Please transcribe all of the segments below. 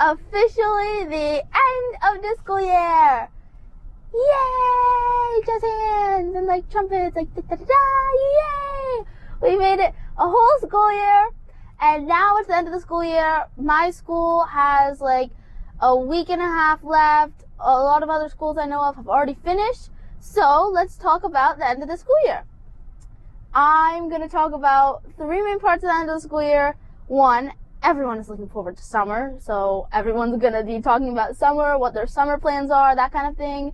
officially the end of the school year. Yay! Jazz hands and like trumpets, like da da da da! Yay! We made it a whole school year, and now it's the end of the school year. My school has like a week and a half left. A lot of other schools I know of have already finished. So let's talk about the end of the school year. I'm going to talk about three main parts of the end of the school year. One, everyone is looking forward to summer. So everyone's going to be talking about summer, what their summer plans are, that kind of thing.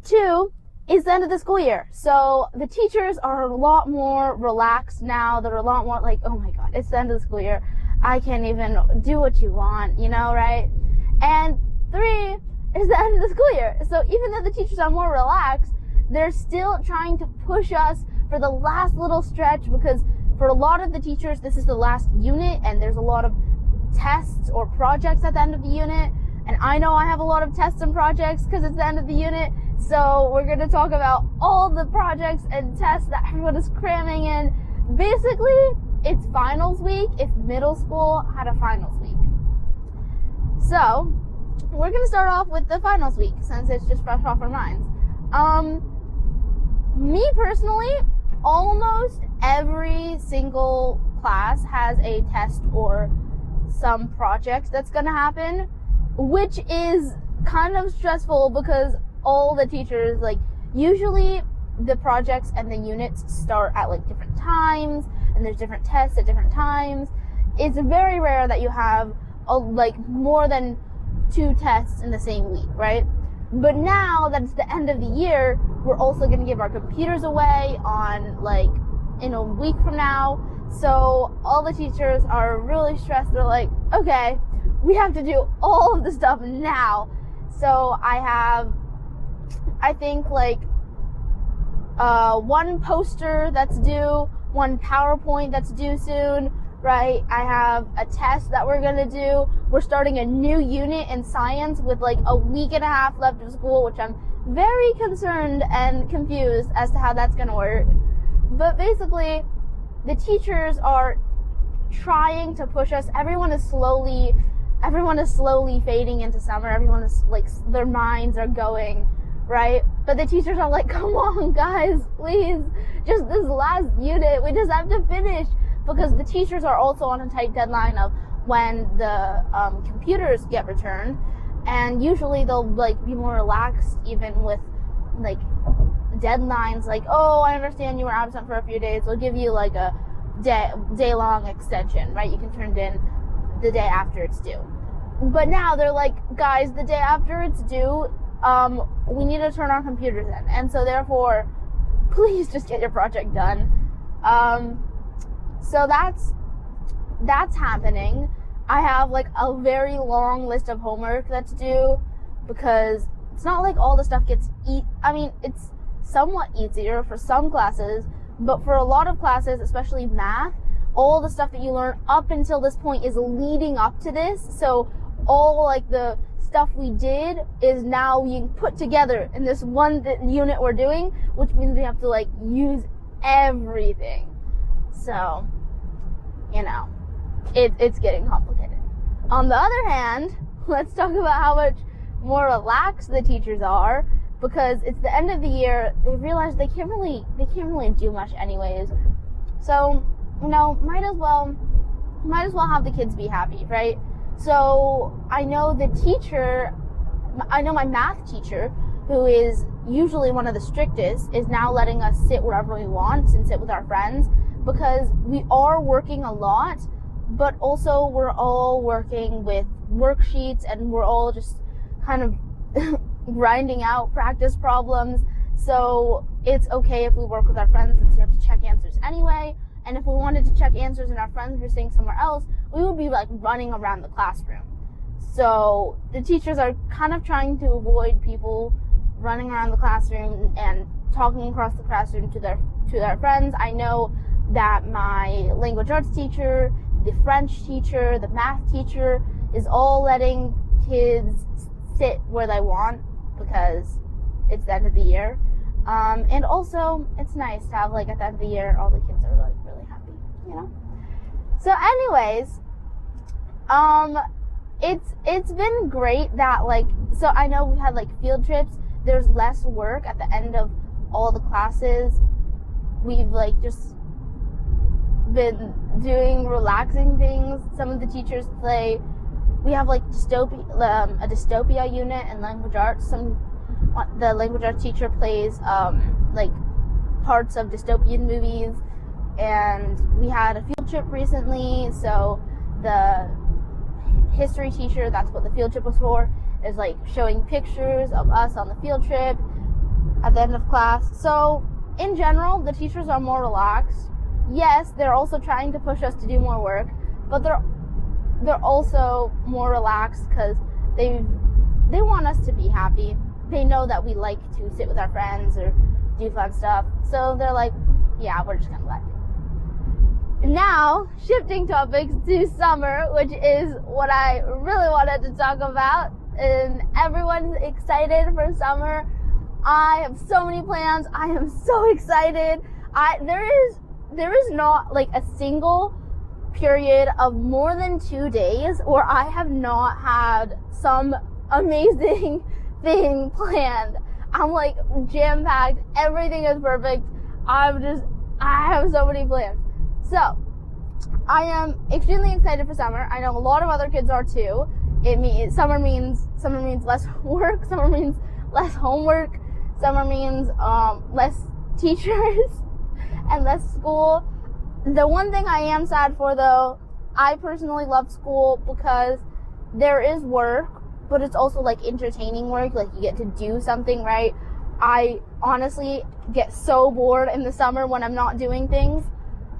Two, is the end of the school year. So the teachers are a lot more relaxed now. They're a lot more like, oh my God, it's the end of the school year. I can't even do what you want, right? And three is the end of the school year. So even though the teachers are more relaxed, they're still trying to push us for the last little stretch, because for a lot of the teachers, this is the last unit and there's a lot of tests or projects at the end of the unit. And I know I have a lot of tests and projects because it's the end of the unit. So we're going to talk about all the projects and tests that everyone is cramming in. Basically, it's finals week if middle school had a finals week. So we're going to start off with the finals week since it's just fresh off our minds. Me personally, almost every single class has a test or some project that's going to happen, which is kind of stressful because all the teachers, like, usually the projects and the units start at like different times and there's different tests at different times. It's very rare that you have more than 2 tests in the same week, right? But now that it's the end of the year, we're also going to give our computers away in a week from now. So all the teachers are really stressed. They're like, okay, we have to do all of the stuff now. So I think one poster that's due, one PowerPoint that's due soon, right? I have a test that we're gonna do. We're starting a new unit in science with like a week and a half left of school, which I'm very concerned and confused as to how that's gonna work. But basically, the teachers are trying to push us. Everyone is slowly fading into summer. Everyone is like, their minds are going, right? But the teachers are like, come on guys, please, just this last unit, we just have to finish, because the teachers are also on a tight deadline of when the computers get returned, and usually they'll like be more relaxed even with like deadlines, like, oh, I understand you were absent for a few days, they'll give you like a day-long extension, right? You can turn it in the day after it's due. But now they're like, guys, the day after it's due, we need to turn our computers in, and so therefore, please just get your project done. So that's happening. I have like a very long list of homework that's due, because it's not like all the stuff gets it's somewhat easier for some classes, but for a lot of classes, especially math, all the stuff that you learn up until this point is leading up to this. So all like the stuff we did is now being put together in this one unit we're doing, which means we have to like use everything. So, it's getting complicated. On the other hand, let's talk about how much more relaxed the teachers are, because it's the end of the year. They realize they can't really do much anyways. So, might as well have the kids be happy, right? So I know my math teacher, who is usually one of the strictest, is now letting us sit wherever we want and sit with our friends, because we are working a lot, but also we're all working with worksheets and we're all just kind of grinding out practice problems. So it's okay if we work with our friends, since we have to check answers anyway. And if we wanted to check answers and our friends were sitting somewhere else, we would be like running around the classroom. So the teachers are kind of trying to avoid people running around the classroom and talking across the classroom to their friends. I know that my language arts teacher, the French teacher, the math teacher is all letting kids sit where they want, because it's the end of the year. And also, it's nice to have, like, at the end of the year, all the kids are, like, really happy, So anyways, it's been great that, like, so I know we've had, like, field trips. There's less work at the end of all the classes. We've, like, just been doing relaxing things. Some of the teachers play. We have, like, a dystopia unit in language arts. The language arts teacher plays, like, parts of dystopian movies. And we had a field trip recently, so the history teacher, that's what the field trip was for, is, like, showing pictures of us on the field trip at the end of class. So in general, the teachers are more relaxed. Yes, they're also trying to push us to do more work, but they're also more relaxed because they want us to be happy. They know that we like to sit with our friends or do fun stuff, so they're like, yeah, we're just gonna let you. Now, shifting topics to summer, which is what I really wanted to talk about, and everyone's excited for summer. I have so many plans. I am so excited. There is not, like, a single period of more than 2 days where I have not had some amazing thing planned. I'm, like, jam-packed. Everything is perfect. I have so many plans. So, I am extremely excited for summer. I know a lot of other kids are too. Summer means less work. Summer means less homework. Summer means less teachers and less school. The one thing I am sad for, though, I personally love school because there is work, but it's also, like, entertaining work. Like, you get to do something, right? I honestly get so bored in the summer when I'm not doing things.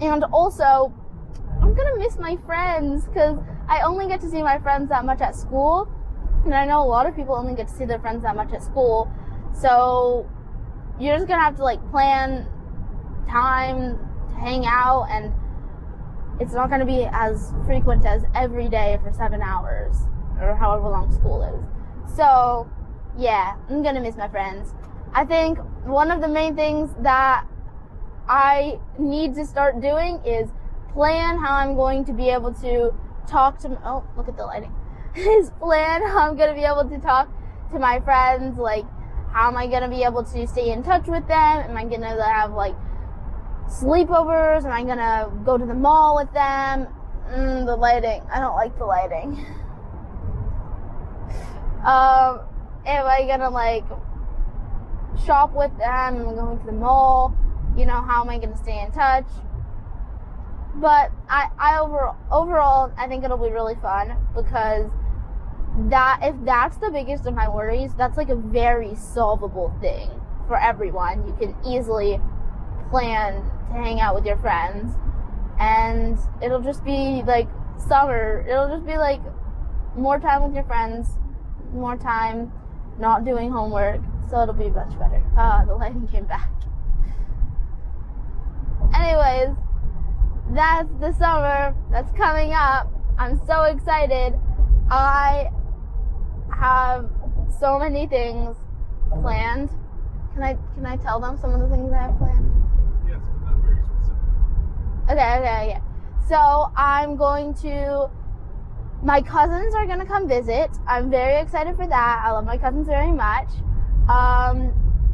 And also, I'm gonna miss my friends because I only get to see my friends that much at school. And I know a lot of people only get to see their friends that much at school. So you're just gonna have to, like, plan time to hang out, and it's not gonna be as frequent as every day for 7 hours or however long school is. So yeah, I'm gonna miss my friends. I think one of the main things that I need to start doing is plan how I'm going to be able to talk to, oh, look at the lighting, is plan how I'm going to be able to talk to my friends, like, how am I going to be able to stay in touch with them? Am I going to have, like, sleepovers? Am I going to go to the mall with them? The lighting, I don't like the lighting. Am I going to, like, shop with them? Am I going to the mall? You know, how am I going to stay in touch? But overall, I think it'll be really fun because if that's the biggest of my worries, that's, like, a very solvable thing for everyone. You can easily plan to hang out with your friends, and it'll just be, like, summer. It'll just be, like, more time with your friends, more time not doing homework, so it'll be much better. The lighting came back. Anyways, that's the summer that's coming up. I'm so excited. I have so many things planned. Can I tell them some of the things I have planned? Yes, but not very specific. Okay, yeah. So my cousins are gonna come visit. I'm very excited for that. I love my cousins very much.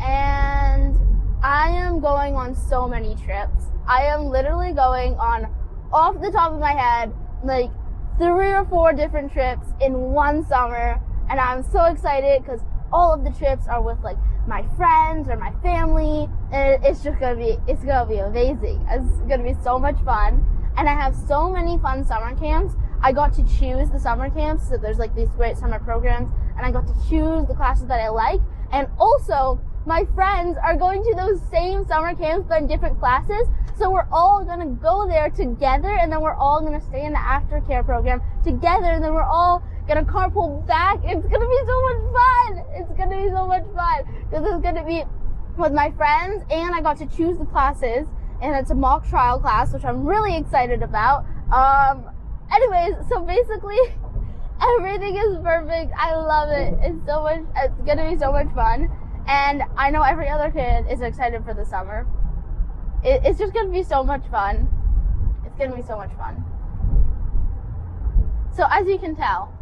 And I am going on so many trips. I am literally going on, off the top of my head, like 3 or 4 different trips in one summer. And I'm so excited because all of the trips are with, like, my friends or my family. And it's gonna be amazing. It's gonna be so much fun. And I have so many fun summer camps. I got to choose the summer camps. So there's, like, these great summer programs. And I got to choose the classes that I like. And also, my friends are going to those same summer camps but in different classes. So we're all going to go there together, and then we're all going to stay in the aftercare program together, and then we're all going to carpool back. It's going to be so much fun. It's going to be so much fun because it's going to be with my friends, and I got to choose the classes, and it's a mock trial class, which I'm really excited about. Anyways, so basically, everything is perfect. I love it. It's going to be so much fun. And I know every other kid is excited for the summer. It's just going to be so much fun. It's going to be so much fun. So as you can tell,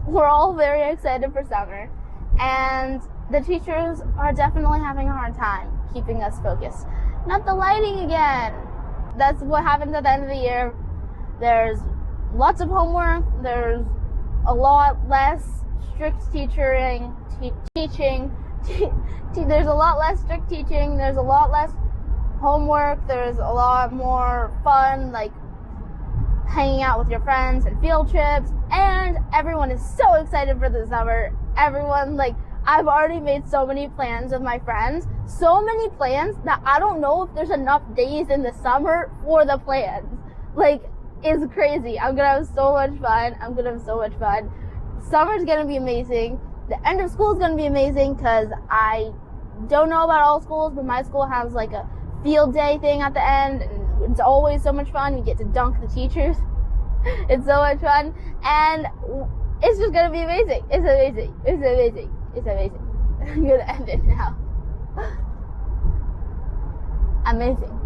we're all very excited for summer. And the teachers are definitely having a hard time keeping us focused. Not the lighting again. That's what happens at the end of the year. There's lots of homework. There's a lot less strict teaching. There's a lot less strict teaching. There's a lot less homework. There's a lot more fun, like hanging out with your friends and field trips. And everyone is so excited for the summer. Everyone, like, I've already made so many plans with my friends. So many plans that I don't know if there's enough days in the summer for the plans. Like, it's crazy. I'm gonna have so much fun. Summer's gonna be amazing. The end of school is gonna be amazing because I don't know about all schools, but my school has like a field day thing at the end, and it's always so much fun. You get to dunk the teachers. It's so much fun, and it's just gonna be amazing. It's amazing. I'm gonna end it now. Amazing.